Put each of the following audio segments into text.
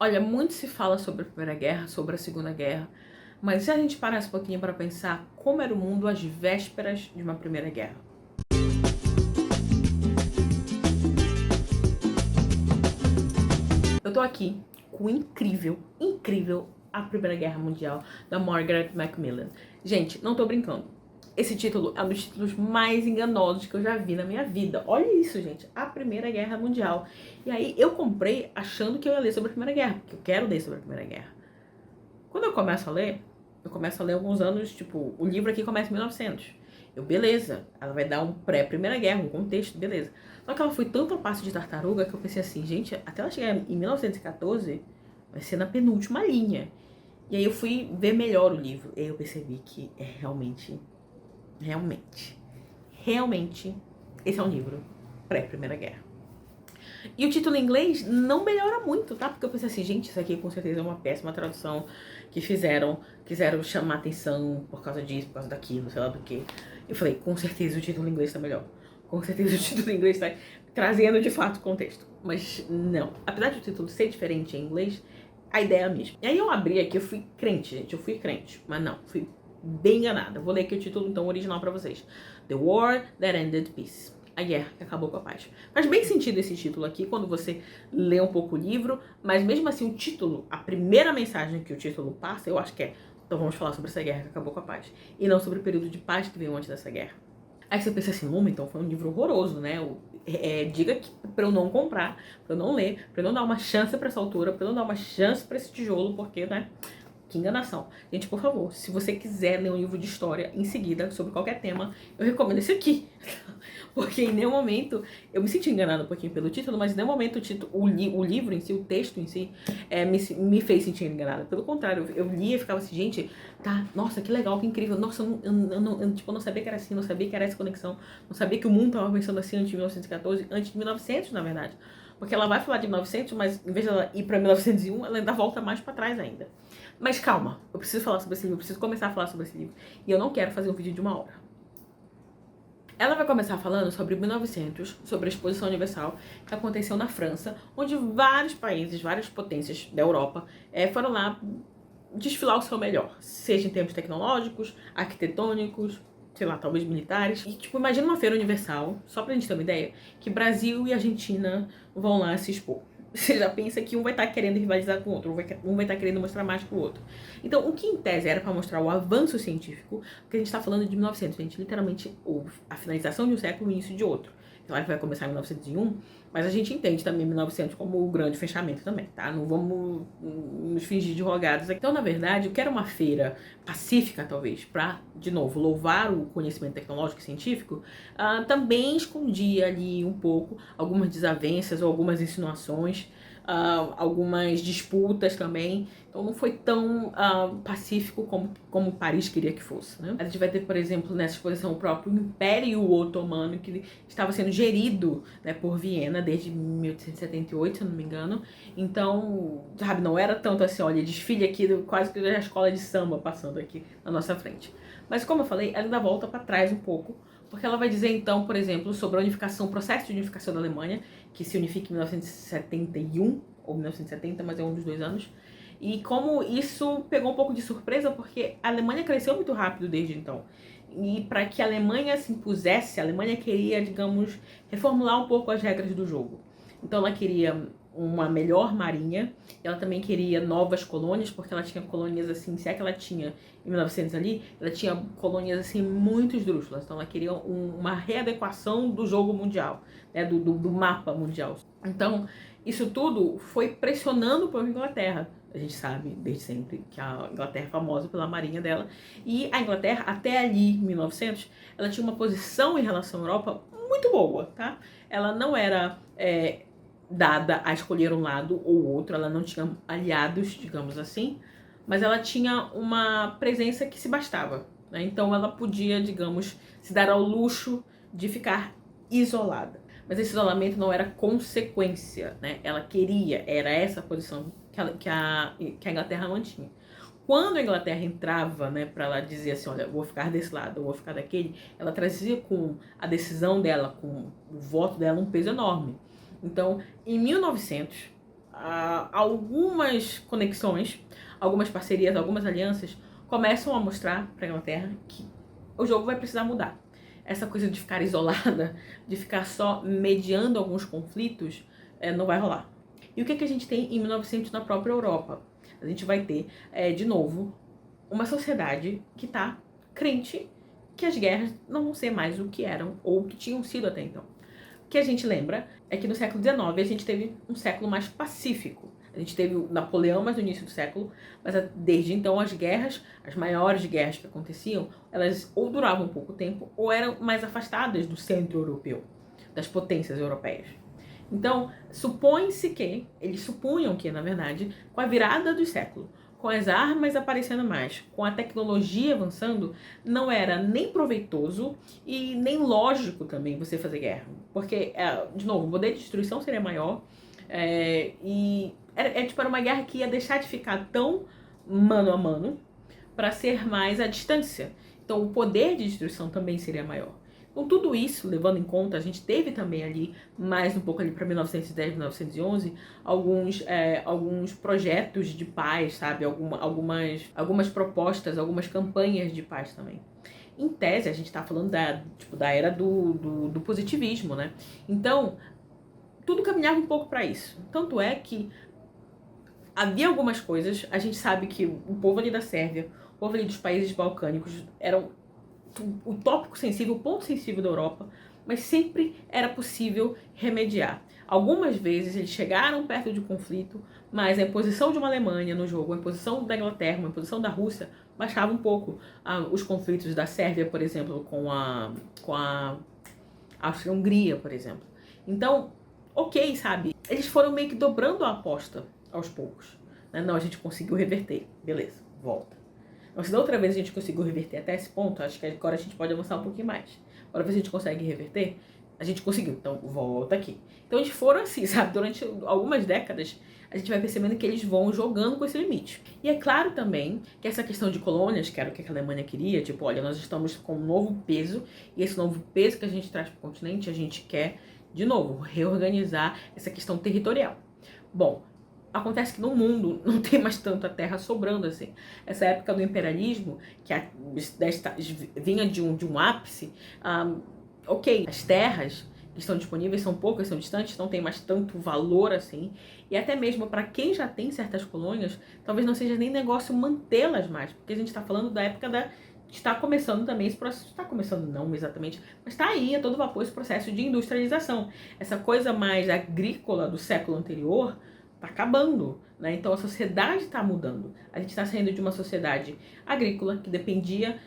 Olha, muito se fala sobre a Primeira Guerra, sobre a Segunda Guerra, mas se a gente parasse um pouquinho para pensar como era o mundo às vésperas de uma Primeira Guerra. Eu tô aqui com o incrível A Primeira Guerra Mundial, da Margaret Macmillan. Gente, não tô brincando. Esse título é um dos títulos mais enganosos que eu já vi na minha vida. Olha isso, gente. A Primeira Guerra Mundial. E aí eu comprei achando que eu ia ler sobre a Primeira Guerra, porque eu quero ler sobre a Primeira Guerra. Quando eu começo a ler alguns anos, tipo, o livro aqui começa em 1900. Beleza, ela vai dar um pré-Primeira Guerra, um contexto, beleza. Só que ela foi tanto a passo de tartaruga que eu pensei assim, gente, até ela chegar em 1914, vai ser na penúltima linha. E aí eu fui ver melhor o livro, e aí eu percebi que é realmente, esse é um livro pré-Primeira Guerra. E o título em inglês não melhora muito, tá? Porque eu pensei assim, gente, isso aqui com certeza é uma péssima tradução que quiseram chamar atenção por causa disso, por causa daquilo, sei lá do que. Eu falei, com certeza o título em inglês tá melhor. Com certeza o título em inglês tá trazendo de fato o contexto. Mas não. Apesar de o título ser diferente em inglês, a ideia é a mesma. E aí eu abri aqui, eu fui crente, gente. Eu fui crente. Mas não, fui bem enganada. Vou ler aqui o título então original pra vocês. The War That Ended Peace. A guerra que acabou com a paz. Faz bem sentido esse título aqui quando você lê um pouco o livro, mas mesmo assim o título, a primeira mensagem que o título passa, eu acho que é: então vamos falar sobre essa guerra que acabou com a paz, e não sobre o período de paz que veio antes dessa guerra. Aí você pensa assim, então foi um livro horroroso, né? Diga que pra eu não comprar, pra eu não ler, pra eu não dar uma chance pra essa autora, pra eu não dar uma chance pra esse tijolo, porque, né? Que enganação. Gente, por favor, se você quiser ler um livro de história em seguida, sobre qualquer tema, eu recomendo esse aqui. Porque em nenhum momento, eu me senti enganada um pouquinho pelo título, mas em nenhum momento o livro em si, o texto em si, me fez sentir enganada. Pelo contrário, eu lia e ficava assim, gente, tá, nossa, que legal, que incrível. Nossa, eu não sabia que era assim, não sabia que era essa conexão, não sabia que o mundo tava pensando assim antes de 1914, antes de 1900, na verdade. Porque ela vai falar de 1900, mas em vez de ela ir pra 1901, ela ainda volta mais pra trás ainda. Mas calma, eu preciso falar sobre esse livro, eu preciso começar a falar sobre esse livro. E eu não quero fazer um vídeo de 1 hora. Ela vai começar falando sobre 1900, sobre a Exposição Universal, que aconteceu na França, onde vários países, várias potências da Europa foram lá desfilar o seu melhor. Seja em termos tecnológicos, arquitetônicos, sei lá, talvez militares. E, tipo, imagina uma feira universal, só pra gente ter uma ideia, que Brasil e Argentina vão lá se expor. Você já pensa que um vai estar querendo rivalizar com o outro, um vai estar querendo mostrar mais que o outro. Então, o que em tese era para mostrar o avanço científico, porque a gente está falando de 1900, gente, literalmente a finalização de um século e o início de outro. Claro que vai começar em 1901, mas a gente entende também 1900 como o grande fechamento também, tá? Não vamos nos fingir de rogados aqui. Então, na verdade, o que era uma feira pacífica, talvez, para, de novo, louvar o conhecimento tecnológico e científico, também escondia ali um pouco algumas desavenças ou algumas insinuações, algumas disputas também. Então não foi tão pacífico como Paris queria que fosse, né? A gente vai ter, por exemplo, nessa exposição o próprio Império Otomano, que estava sendo gerido, né, por Viena desde 1878, se eu não me engano. Então, sabe, não era tanto assim, olha, desfile aqui quase que da escola de samba passando aqui na nossa frente. Mas como eu falei, ela ainda volta para trás um pouco, porque ela vai dizer então, por exemplo, sobre a unificação, o processo de unificação da Alemanha, que se unifica em 1971 ou 1970, mas é um dos 2 anos. E como isso pegou um pouco de surpresa, porque a Alemanha cresceu muito rápido desde então. E para que a Alemanha se impusesse, a Alemanha queria, digamos, reformular um pouco as regras do jogo. Então ela queria uma melhor marinha, ela também queria novas colônias, porque ela tinha colônias assim, se é que ela tinha em 1900 ali, ela tinha colônias assim muito esdrúxulas. Então ela queria uma readequação do jogo mundial, né, do mapa mundial. Então isso tudo foi pressionando por Inglaterra. A gente sabe desde sempre que a Inglaterra é famosa pela marinha dela. E a Inglaterra, até ali, 1900, ela tinha uma posição em relação à Europa muito boa, tá? Ela não era dada a escolher um lado ou outro, ela não tinha aliados, digamos assim, mas ela tinha uma presença que se bastava, né? Então ela podia, digamos, se dar ao luxo de ficar isolada. Mas esse isolamento não era consequência, né? Ela queria, era essa a posição que a Inglaterra mantinha. Quando a Inglaterra entrava, né, para ela dizer assim, olha, eu vou ficar desse lado, eu vou ficar daquele, ela trazia com a decisão dela, com o voto dela, um peso enorme. Então, em 1900, algumas conexões, algumas parcerias, algumas alianças começam a mostrar para a Inglaterra que o jogo vai precisar mudar. Essa coisa de ficar isolada, de ficar só mediando alguns conflitos, não vai rolar. E o que a gente tem em 1900 na própria Europa? A gente vai ter, de novo, uma sociedade que está crente que as guerras não vão ser mais o que eram ou o que tinham sido até então. O que a gente lembra é que no século XIX a gente teve um século mais pacífico. A gente teve o Napoleão mais no início do século, mas desde então as guerras, as maiores guerras que aconteciam, elas ou duravam pouco tempo ou eram mais afastadas do centro europeu, das potências europeias. Então, eles supunham que, na verdade, com a virada do século, com as armas aparecendo mais, com a tecnologia avançando, não era nem proveitoso e nem lógico também você fazer guerra. Porque, de novo, o poder de destruição seria maior e era uma guerra que ia deixar de ficar tão mano a mano para ser mais à distância. Então, o poder de destruição também seria maior. Com tudo isso, levando em conta, a gente teve também ali, mais um pouco ali para 1910, 1911, alguns projetos de paz, sabe? Algumas propostas, algumas campanhas de paz também. Em tese, a gente está falando da era do positivismo, né? Então, tudo caminhava um pouco para isso. Tanto é que havia algumas coisas, a gente sabe que o povo ali da Sérvia, o povo ali dos países balcânicos, eram o tópico sensível, o ponto sensível da Europa, mas sempre era possível remediar. Algumas vezes eles chegaram perto de conflito, mas a imposição de uma Alemanha no jogo, a imposição da Inglaterra, a imposição da Rússia, baixava um pouco os conflitos da Sérvia, por exemplo, com a Áustria-Hungria, por exemplo. Então, ok, sabe? Eles foram meio que dobrando a aposta aos poucos. Não, a gente conseguiu reverter. Beleza, volta. Mas se da outra vez a gente conseguiu reverter até esse ponto, acho que agora a gente pode avançar um pouquinho mais. Agora, se a gente consegue reverter, a gente conseguiu, então volta aqui. Então eles foram assim, sabe? Durante algumas décadas, a gente vai percebendo que eles vão jogando com esse limite. E é claro também que essa questão de colônias, que era o que a Alemanha queria, tipo, olha, nós estamos com um novo peso, e esse novo peso que a gente traz para o continente, a gente quer, de novo, reorganizar essa questão territorial. Bom, acontece que no mundo não tem mais tanta terra sobrando assim. Essa época do imperialismo, que vinha de um ápice, ok, as terras que estão disponíveis são poucas, são distantes, não tem mais tanto valor assim. E até mesmo para quem já tem certas colônias, talvez não seja nem negócio mantê-las mais, porque a gente está falando da época está começando também esse processo, está começando não exatamente, mas está aí a todo vapor esse processo de industrialização. Essa coisa mais agrícola do século anterior está acabando, né? Então a sociedade está mudando. A gente está saindo de uma sociedade agrícola que dependia,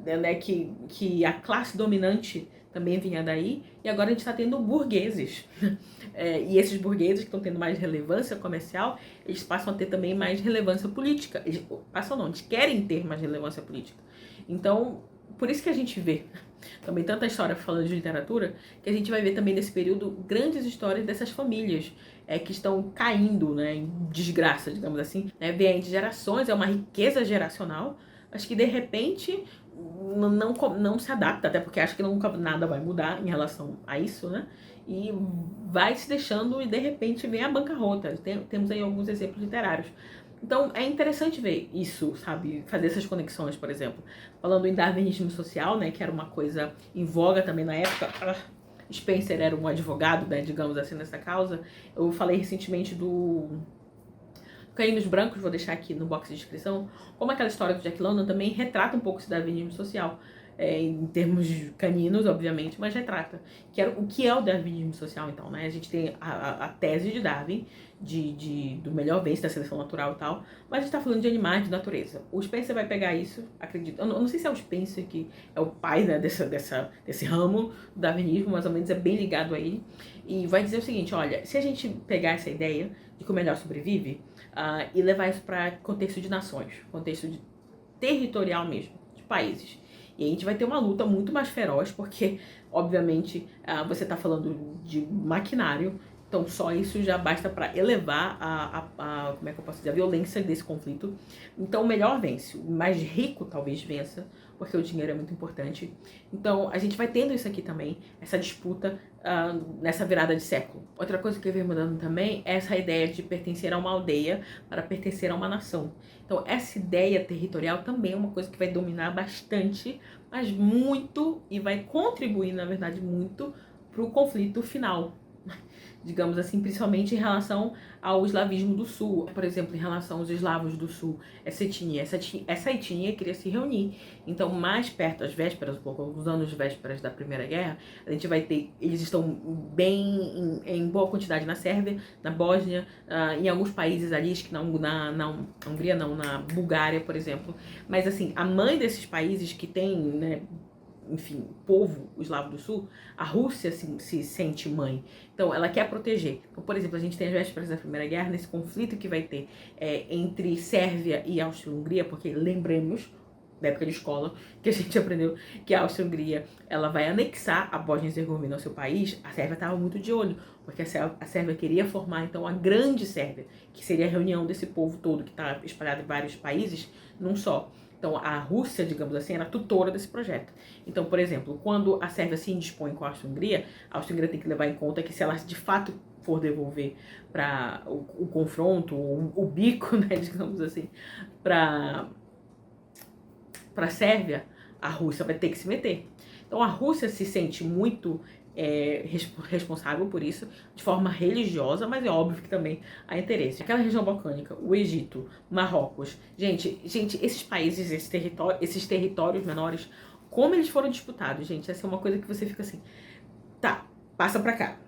né, que a classe dominante também vinha daí, e agora a gente está tendo burgueses. E esses burgueses que estão tendo mais relevância comercial, eles passam a ter também mais relevância política. Eles querem ter mais relevância política. Então, por isso que a gente vê também tanta história falando de literatura, que a gente vai ver também nesse período grandes histórias dessas famílias que estão caindo, né, em desgraça, digamos assim. Vem de gerações, é uma riqueza geracional, mas que de repente não se adapta, até porque acho que nunca nada vai mudar em relação a isso, né? E vai se deixando e de repente vem a bancarrota. Temos aí alguns exemplos literários. Então é interessante ver isso, sabe? Fazer essas conexões, por exemplo. Falando em darwinismo social, né? Que era uma coisa em voga também na época. Spencer era um advogado, né, digamos assim, nessa causa. Eu falei recentemente do Caninos Brancos, vou deixar aqui no box de descrição, como aquela história do Jack London também retrata um pouco esse darwinismo social, em termos de caninos, obviamente, mas retrata o que é o darwinismo social, então, né? A gente tem a tese de Darwin, do melhor bem da seleção natural e tal, mas a gente tá falando de animais, de natureza. O Spencer vai pegar isso, acredito, eu não sei se é o Spencer que é o pai, né, desse ramo do darwinismo, mais ou menos é bem ligado a ele, e vai dizer o seguinte, olha, se a gente pegar essa ideia de que o melhor sobrevive, e levar isso para contexto de nações, contexto territorial mesmo, de países. E a gente vai ter uma luta muito mais feroz, porque, obviamente, você está falando de maquinário, Então, só isso já basta para elevar como é que eu posso dizer, a violência desse conflito. Então, o melhor vence. O mais rico talvez vença, porque o dinheiro é muito importante. Então, a gente vai tendo isso aqui também, essa disputa nessa virada de século. Outra coisa que eu venho mudando também é essa ideia de pertencer a uma aldeia para pertencer a uma nação. Então, essa ideia territorial também é uma coisa que vai dominar bastante, mas muito, e vai contribuir, na verdade, muito para o conflito final, digamos assim, principalmente em relação ao eslavismo do sul. Por exemplo, em relação aos eslavos do sul, essa etnia queria se reunir. Então, mais perto, às vésperas, alguns anos vésperas da Primeira Guerra, a gente vai ter, eles estão bem em boa quantidade na Sérvia, na Bósnia, em alguns países ali, acho que na Hungria não, na Bulgária, por exemplo. Mas assim, a mãe desses países que tem, né, enfim, povo, o eslavo do sul, a Rússia se sente mãe. Então, ela quer proteger. Então, por exemplo, a gente tem as vésperas da Primeira Guerra, nesse conflito que vai ter entre Sérvia e Áustria-Hungria, porque lembremos, da época de escola, que a gente aprendeu que a Áustria-Hungria, ela vai anexar a Bósnia e Herzegovina ao seu país. A Sérvia estava muito de olho, porque a Sérvia queria formar, então, a grande Sérvia, que seria a reunião desse povo todo que está espalhado em vários países, num só. Então, a Rússia, digamos assim, era a tutora desse projeto. Então, por exemplo, quando a Sérvia se indispõe com a Áustria-Hungria tem que levar em conta que se ela de fato for devolver para o confronto, o bico, né, digamos assim, para a Sérvia, a Rússia vai ter que se meter. Então, a Rússia se sente muito responsável por isso, de forma religiosa, mas é óbvio que também há interesse. Aquela região balcânica, o Egito, Marrocos, gente, esses países, esses territórios menores, como eles foram disputados, gente, essa é uma coisa que você fica assim, tá, passa pra cá.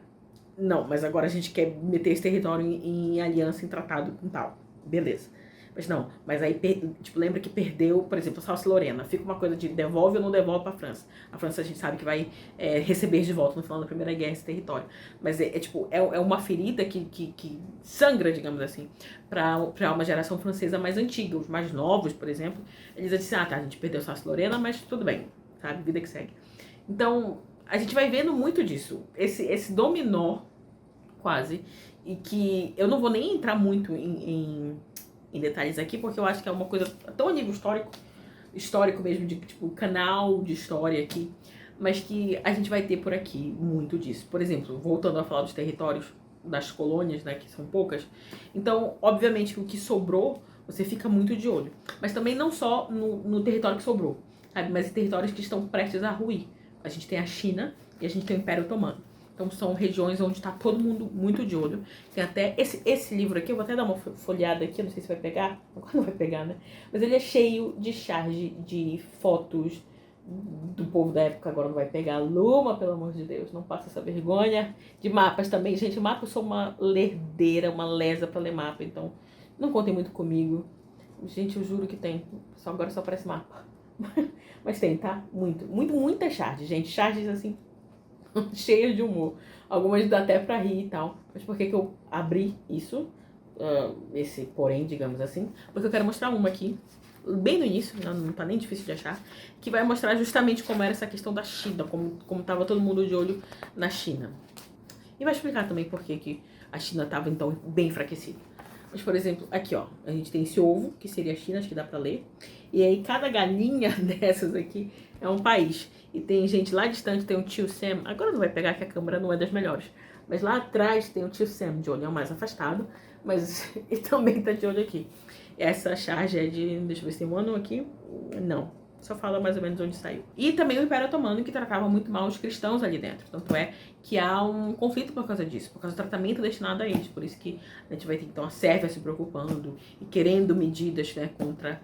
Não, mas agora a gente quer meter esse território em aliança, em tratado com tal. Beleza. Mas não, mas aí, tipo, lembra que perdeu, por exemplo, a Alsácia-Lorena. Fica uma coisa de devolve ou não devolve pra França. A França a gente sabe que vai receber de volta no final da Primeira Guerra esse território. Mas tipo, é uma ferida que sangra, digamos assim, pra uma geração francesa mais antiga. Os mais novos, por exemplo, eles dizem assim, tá, a gente perdeu a Alsácia-Lorena, mas tudo bem, sabe? Vida que segue. Então, a gente vai vendo muito disso. Esse dominó, quase, e que eu não vou nem entrar muito em detalhes aqui, porque eu acho que é uma coisa tão a nível histórico mesmo, de tipo, canal de história aqui, mas que a gente vai ter por aqui muito disso. Por exemplo, voltando a falar dos territórios das colônias, né, que são poucas, então, obviamente, que o que sobrou, você fica muito de olho. Mas também não só no território que sobrou, sabe, mas em territórios que estão prestes a ruir. A gente tem a China e a gente tem o Império Otomano. Então são regiões onde está todo mundo muito de olho. Tem até esse livro aqui, eu vou até dar uma folhada aqui, não sei se vai pegar. Agora não vai pegar, né? Mas ele é cheio de charge de fotos do povo da época, agora não vai pegar. Luma, pelo amor de Deus, não passa essa vergonha. De mapas também. Gente, mapa eu sou uma lerdeira, uma lesa pra ler mapa, então não contem muito comigo. Gente, eu juro que tem. Só agora só aparece mapa. Mas tem, tá? Muita charge, gente. Charges assim, cheio de humor. Algumas dá até pra rir e tal. Mas por que eu abri isso? Esse porém, digamos assim. Porque eu quero mostrar uma aqui, bem no início, não tá nem difícil de achar, que vai mostrar justamente como era essa questão da China, como tava todo mundo de olho na China. E vai explicar também por que a China tava, então, bem enfraquecida. Mas, por exemplo, aqui, ó, a gente tem esse ovo, que seria a China, acho que dá pra ler. E aí, cada galinha dessas aqui é um país. E tem gente lá distante, tem o tio Sam. Agora não vai pegar, que a câmera não é das melhores. Mas lá atrás tem o tio Sam, de olhão mais afastado. Mas ele também tá de olho aqui. Essa charge é de... Deixa eu ver se tem um ano aqui. Não. Só fala mais ou menos onde saiu. E também o Império Otomano, que tratava muito mal os cristãos ali dentro. Tanto é que há um conflito por causa disso, por causa do tratamento destinado a eles. Por isso que a gente vai ter, então, a Sérvia se preocupando e querendo medidas, né, contra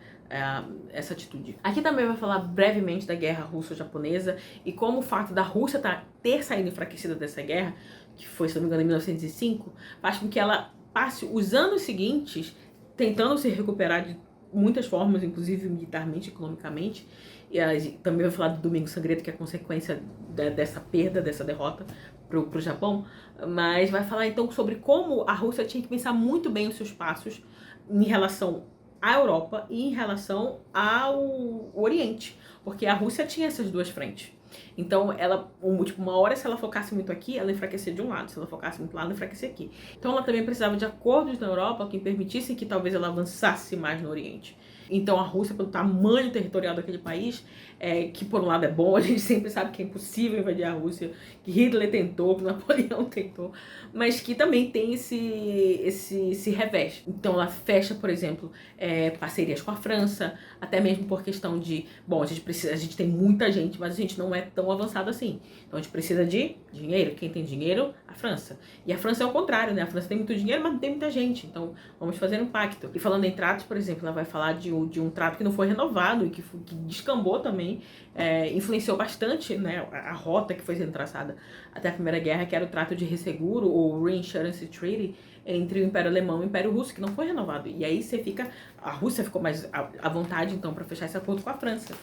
essa atitude. Aqui também vai falar brevemente da guerra russo-japonesa e como o fato da Rússia ter saído enfraquecida dessa guerra, que foi, se não me engano, em 1905, faz com que ela passe os anos seguintes tentando se recuperar de muitas formas, inclusive militarmente, economicamente. E também vai falar do Domingo Sangrento, que é a consequência dessa perda, dessa derrota pro Japão. Mas vai falar então sobre como a Rússia tinha que pensar muito bem os seus passos em relação à Europa e em relação ao Oriente. Porque a Rússia tinha essas duas frentes. Então, tipo, uma hora, se ela focasse muito aqui, ela enfraquecia de um lado. Se ela focasse muito lá, ela enfraquecia aqui. Então, ela também precisava de acordos na Europa que permitissem que talvez ela avançasse mais no Oriente. Então, a Rússia, pelo tamanho territorial daquele país, que por um lado é bom, a gente sempre sabe que é impossível invadir a Rússia, que Hitler tentou, que Napoleão tentou, mas que também tem esse revés. Então, ela fecha, por exemplo, parcerias com a França, até mesmo por questão de, bom, a gente tem muita gente, mas a gente não é tão avançado assim. Então, a gente precisa de dinheiro. Quem tem dinheiro? A França. E a França é o contrário, né? A França tem muito dinheiro, mas não tem muita gente. Então, vamos fazer um pacto. E falando em tratos, por exemplo, ela vai falar de um trato que não foi renovado e que descambou também, influenciou bastante, né, a rota que foi sendo traçada até a Primeira Guerra, que era o trato de resseguro, ou Reinsurance Treaty, entre o Império Alemão e o Império Russo, que não foi renovado. E aí a Rússia ficou mais à vontade, então, para fechar esse acordo com a França.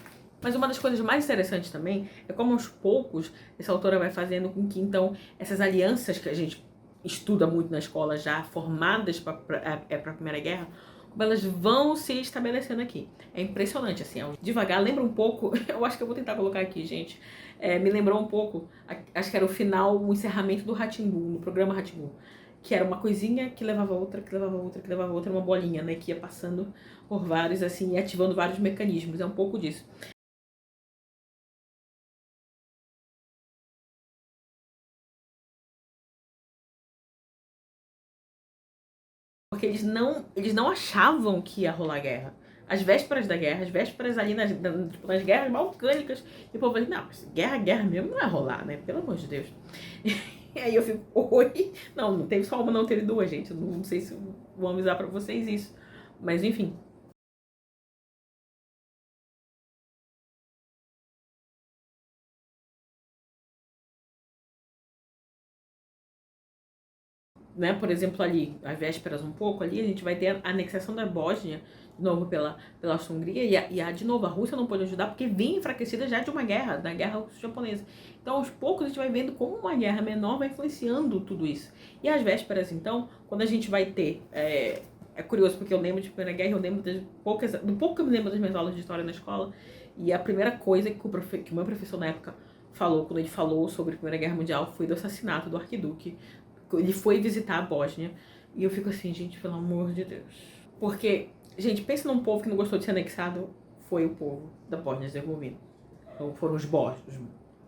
Mas uma das coisas mais interessantes também é como aos poucos essa autora vai fazendo com que, então, essas alianças que a gente estuda muito na escola já, formadas para a Primeira Guerra, como elas vão se estabelecendo aqui. É impressionante, assim, devagar, lembra um pouco, eu acho que eu vou tentar colocar aqui, gente, me lembrou um pouco, acho que era o final, o encerramento do Rá-Tim-Bum, no programa Rá-Tim-Bum, que era uma coisinha que levava outra, que levava outra, que levava outra, uma bolinha, né, que ia passando por vários, assim, e ativando vários mecanismos, é um pouco disso. Porque eles não achavam que ia rolar guerra. Às vésperas da guerra, às vésperas ali nas guerras balcânicas, e o povo falou, não, mas guerra mesmo não vai rolar, né? Pelo amor de Deus. E aí eu fico, oi? Não teve só uma, não teve duas, gente. Eu não sei se vou avisar pra vocês isso. Mas enfim. Né, por exemplo, ali, às vésperas um pouco, ali a gente vai ter a anexação da Bósnia, de novo pela Hungria, de novo, a Rússia não pode ajudar porque vem enfraquecida já de uma guerra, da guerra russo-japonesa. Então, aos poucos, a gente vai vendo como uma guerra menor vai influenciando tudo isso. E às vésperas, então, quando a gente vai ter... É curioso, porque eu lembro de Primeira Guerra, eu lembro do pouco que eu me lembro das minhas aulas de história na escola, e a primeira coisa que o meu professor na época falou, quando ele falou sobre a Primeira Guerra Mundial, foi do assassinato do arquiduque. Ele foi visitar a Bósnia. E eu fico assim, gente, pelo amor de Deus. Porque, gente, pensa num povo que não gostou de ser anexado. Foi o povo da Bósnia-Herzegovina. Então, foram os bósnios.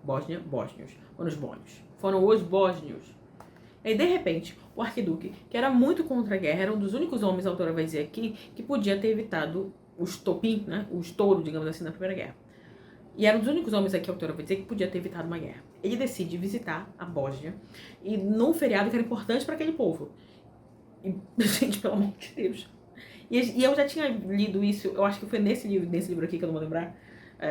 Bósnios. Foram os bósnios. Foram os bósnios. E de repente, o arquiduque, que era muito contra a guerra, era um dos únicos homens, a autora vai dizer aqui, que podia ter evitado o estopim, né? O estouro, digamos assim, da Primeira Guerra. E era um dos únicos homens aqui, a autora vai dizer, que podia ter evitado uma guerra. Ele decide visitar a Bósnia, e num feriado que era importante para aquele povo. E, gente, pelo amor de Deus. E eu já tinha lido isso, eu acho que foi nesse livro aqui que eu não vou lembrar,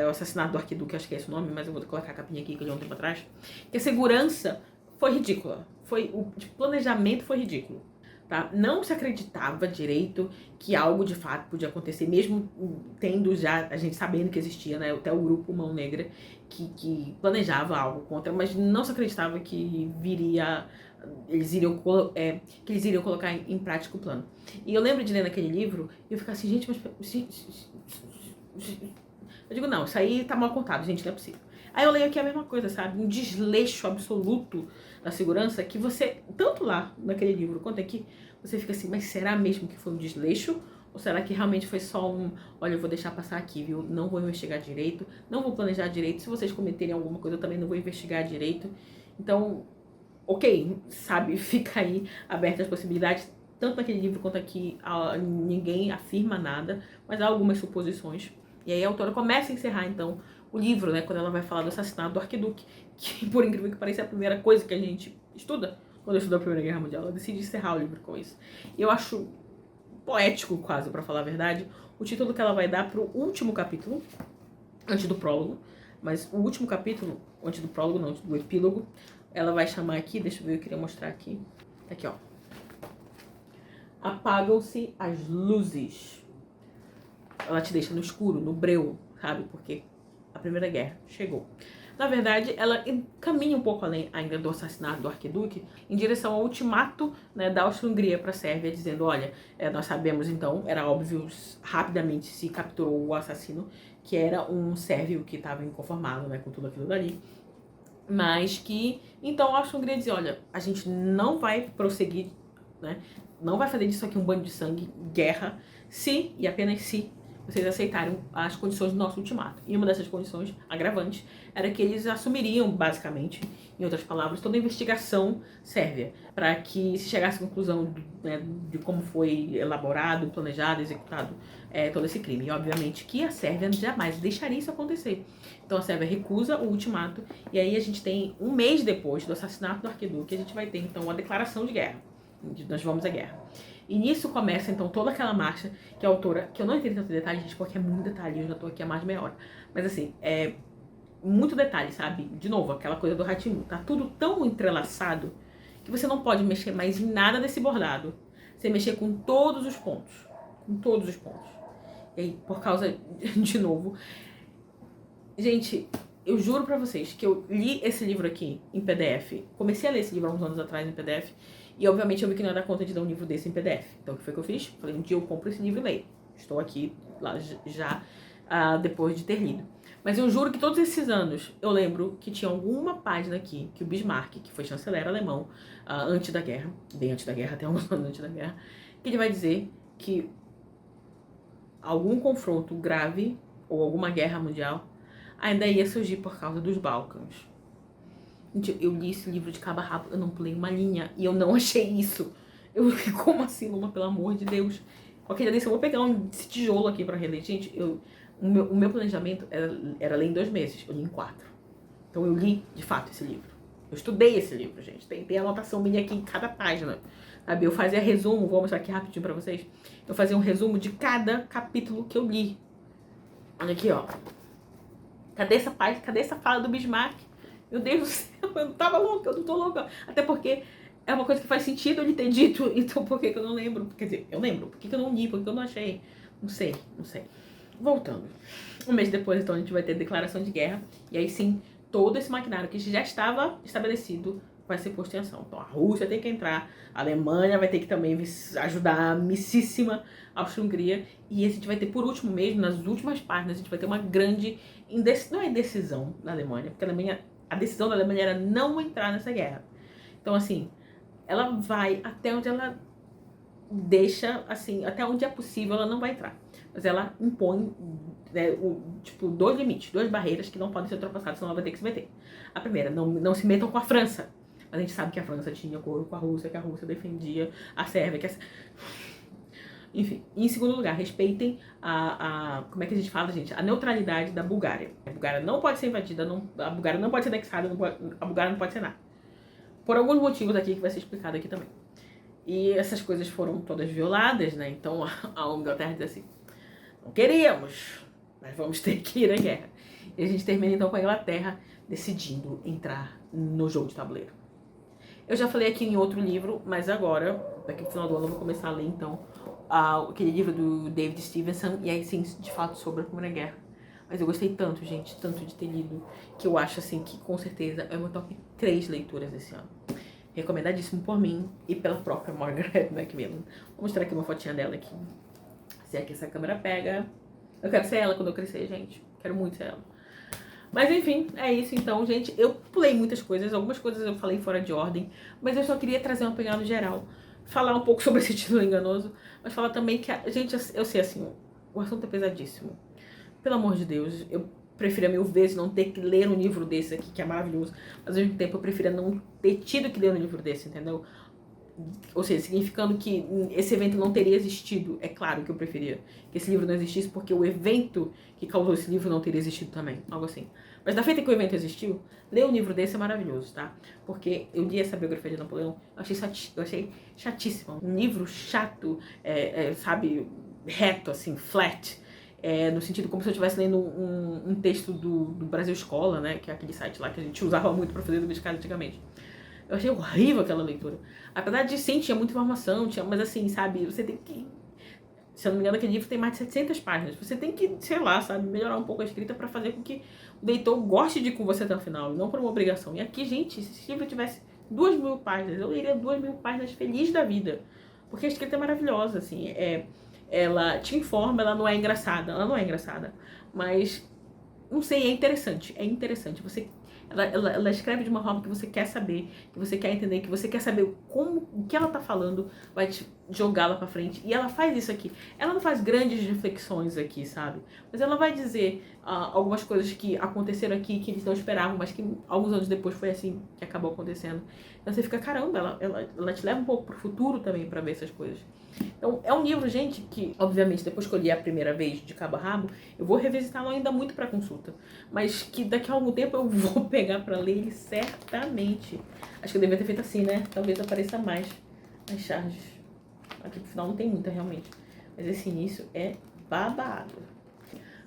o Assassinato do Arquiduque, acho que é esse o nome, mas eu vou colocar a capinha aqui que eu li um tempo atrás, que a segurança foi ridícula. O planejamento foi ridículo. Tá? Não se acreditava direito que algo de fato podia acontecer, mesmo tendo já a gente sabendo que existia, né, até o grupo Mão Negra que planejava algo contra, mas não se acreditava que eles iriam colocar em prática o plano. E eu lembro de ler naquele livro e eu ficava assim, gente, mas eu digo, não, isso aí tá mal contado, gente, não é possível. Aí eu leio aqui a mesma coisa, sabe? Um desleixo absoluto da segurança que você, tanto lá naquele livro quanto aqui, você fica assim, mas será mesmo que foi um desleixo? Ou será que realmente foi só olha, eu vou deixar passar aqui, viu? Não vou investigar direito, não vou planejar direito. Se vocês cometerem alguma coisa, eu também não vou investigar direito. Então, ok, sabe? Fica aí aberta as possibilidades. Tanto naquele livro quanto aqui, ninguém afirma nada, mas há algumas suposições. E aí a autora começa a encerrar, então, o livro, né, quando ela vai falar do assassinato do arquiduque, que, por incrível que pareça, é a primeira coisa que a gente estuda quando estuda a Primeira Guerra Mundial. Ela decide encerrar o livro com isso. E eu acho poético, quase, pra falar a verdade, o título que ela vai dar pro último capítulo, antes do prólogo, mas o último capítulo, antes do prólogo, não, antes do epílogo, ela vai chamar aqui, deixa eu ver, eu queria mostrar aqui. Tá aqui, ó. Apagam-se as luzes. Ela te deixa no escuro, no breu, sabe? Porque a Primeira Guerra chegou. na verdade, ela caminha um pouco além ainda do assassinato do arquiduque, em direção ao ultimato, né, da Áustria-Hungria para a Sérvia, dizendo, olha, nós sabemos então, era óbvio, rapidamente se capturou o assassino, que era um sérvio que estava inconformado, né, com tudo aquilo dali, mas que, então, a Áustria-Hungria dizia, olha, a gente não vai prosseguir, né, não vai fazer disso aqui um banho de sangue, guerra, se, e apenas se, vocês aceitarem as condições do nosso ultimato. E uma dessas condições agravantes era que eles assumiriam, basicamente, em outras palavras, toda a investigação sérvia, para que se chegasse à conclusão, né, de como foi elaborado, planejado, executado todo esse crime. E, obviamente, que a Sérvia jamais deixaria isso acontecer. Então, a Sérvia recusa o ultimato, e aí a gente tem, um mês depois do assassinato do arquiduque, a gente vai ter, então, uma declaração de guerra. Nós vamos à guerra. E nisso começa, então, toda aquela marcha que a autora, que eu não entrei tanto detalhe, gente, porque é muito detalhe, eu já tô aqui há mais de meia hora. Mas, assim, é muito detalhe, sabe? De novo, aquela coisa do ratinho. Tá tudo tão entrelaçado que você não pode mexer mais em nada desse bordado. Você mexer com todos os pontos. Com todos os pontos. E aí, por causa, de novo... Gente, eu juro pra vocês que eu li esse livro aqui em PDF. Comecei a ler esse livro há uns anos atrás em PDF. E, obviamente, eu vi que não ia dar conta de dar um livro desse em PDF. Então, o que foi que eu fiz? Falei, um dia eu compro esse livro e leio. Estou aqui lá já depois de ter lido. Mas eu juro que todos esses anos, eu lembro que tinha alguma página aqui, que o Bismarck, que foi chanceler alemão antes da guerra, bem antes da guerra, até alguns anos antes da guerra, que ele vai dizer que algum confronto grave ou alguma guerra mundial ainda ia surgir por causa dos Balcãs. Gente, eu li esse livro de cabo a rabo, eu não pulei uma linha e eu não achei isso. Eu fiquei, como assim, Luma, pelo amor de Deus? Qualquer dia desse eu vou pegar esse tijolo aqui pra reler. Gente, o meu planejamento era ler em 2 meses, eu li em 4. Então eu li, de fato, esse livro. Eu estudei esse livro, gente. Tem anotação minha aqui em cada página. Sabe? Eu fazia resumo, vou mostrar aqui rapidinho pra vocês. Eu fazia um resumo de cada capítulo que eu li. Olha aqui, ó. Cadê essa página? Cadê essa fala do Bismarck? Meu Deus do céu, eu não tava louca, eu não tô louca. Até porque é uma coisa que faz sentido ele ter dito, então por que eu não lembro? Quer dizer, eu lembro, por que eu não li, por que eu não achei? Não sei. Voltando. Um mês depois, então, a gente vai ter declaração de guerra, e aí sim, todo esse maquinário que já estava estabelecido vai ser posto em ação. Então a Rússia tem que entrar, a Alemanha vai ter que também ajudar a amicíssima Áustria-Hungria, e a gente vai ter, por último mesmo, nas últimas páginas, a gente vai ter uma grande, não é indecisão da Alemanha, porque a decisão da Alemanha era não entrar nessa guerra. Então, assim, ela vai até onde ela deixa, assim, até onde é possível ela não vai entrar. Mas ela impõe, né, 2 limites, 2 barreiras que não podem ser ultrapassadas, senão ela vai ter que se meter. A primeira, não se metam com a França. Mas a gente sabe que a França tinha acordo com a Rússia, que a Rússia defendia a Sérvia, Enfim, em segundo lugar, respeitem como é que a gente fala, gente? A neutralidade da Bulgária. A Bulgária não pode ser invadida, a Bulgária não pode ser anexada, a Bulgária não pode ser nada. Por alguns motivos aqui que vai ser explicado aqui também. E essas coisas foram todas violadas, né? Então a Inglaterra diz assim, não queríamos, mas vamos ter que ir à guerra. E a gente termina então com a Inglaterra decidindo entrar no jogo de tabuleiro. Eu já falei aqui em outro livro, mas agora, daqui no final do ano, eu vou começar a ler então aquele livro do David Stevenson, e aí sim, de fato, sobre a Primeira Guerra. Mas eu gostei tanto, gente, tanto de ter lido, que eu acho assim que com certeza é o meu top 3 leituras desse ano. Recomendadíssimo por mim e pela própria Margaret Macmillan. Vou mostrar aqui uma fotinha dela aqui. Se é que essa câmera pega. Eu quero ser ela quando eu crescer, gente. Quero muito ser ela. Mas enfim, é isso então, gente. Eu pulei muitas coisas, algumas coisas eu falei fora de ordem, mas eu só queria trazer uma pegada geral. Falar um pouco sobre esse título enganoso, mas falar também que, gente, eu sei assim, o assunto é pesadíssimo. Pelo amor de Deus, eu preferia 1000 vezes não ter que ler um livro desse aqui, que é maravilhoso, mas ao mesmo tempo eu preferia não ter tido que ler um livro desse, entendeu? Ou seja, significando que esse evento não teria existido. É claro que eu preferia que esse livro não existisse, porque o evento que causou esse livro não teria existido também, algo assim. Mas da feita que o evento existiu, ler um livro desse é maravilhoso, tá? Porque eu li essa biografia de Napoleão, eu achei chatíssimo. Um livro chato, sabe, reto, assim, flat. No sentido como se eu estivesse lendo um texto do Brasil Escola, né? Que é aquele site lá que a gente usava muito pra fazer do Biscado antigamente. Eu achei horrível aquela leitura. Apesar de sim, tinha muita informação, mas assim, sabe, você tem que... Se eu não me engano, aquele livro tem mais de 700 páginas. Você tem que, sei lá, sabe, melhorar um pouco a escrita para fazer com que o leitor goste de ir com você até o final, e não por uma obrigação. E aqui, gente, se esse livro tivesse 2.000 páginas, eu leria 2.000 páginas feliz da vida. Porque a escrita é maravilhosa, assim. Ela te informa, ela não é engraçada. Mas, não sei, é interessante. Ela escreve de uma forma que você quer saber, que você quer entender, que você quer saber o que ela tá falando, vai te jogá-la pra frente. E ela faz isso aqui. Ela não faz grandes reflexões aqui, sabe? Mas ela vai dizer algumas coisas que aconteceram aqui, que eles não esperavam, mas que alguns anos depois foi assim que acabou acontecendo. Então você fica, caramba, ela te leva um pouco pro futuro também pra ver essas coisas. Então, é um livro, gente, que, obviamente, depois que eu li a primeira vez de cabo a rabo, eu vou revisitá-lo ainda muito pra consulta. Mas que daqui a algum tempo eu vou pegar pra ler ele certamente. Acho que eu devia ter feito assim, né? Talvez apareça mais as charges. Aqui pro final não tem muita, realmente. Mas esse início é babado.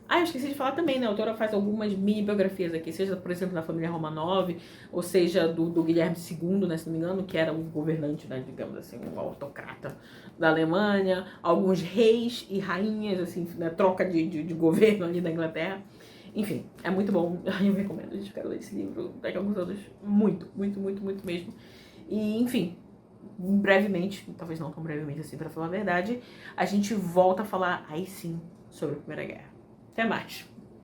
Eu esqueci de falar também, né? A autora faz algumas mini biografias aqui, seja, por exemplo, da família Romanov, ou seja, do Guilherme II, né, se não me engano, que era um governante, né, digamos assim, um autocrata da Alemanha, alguns reis e rainhas, assim, né, troca de governo ali da Inglaterra. Enfim, é muito bom, eu recomendo, gente, quero ler esse livro daqui a alguns anos, muito mesmo. E, enfim, brevemente, talvez não tão brevemente assim, pra falar a verdade, a gente volta a falar, aí sim, sobre a Primeira Guerra. Até mais!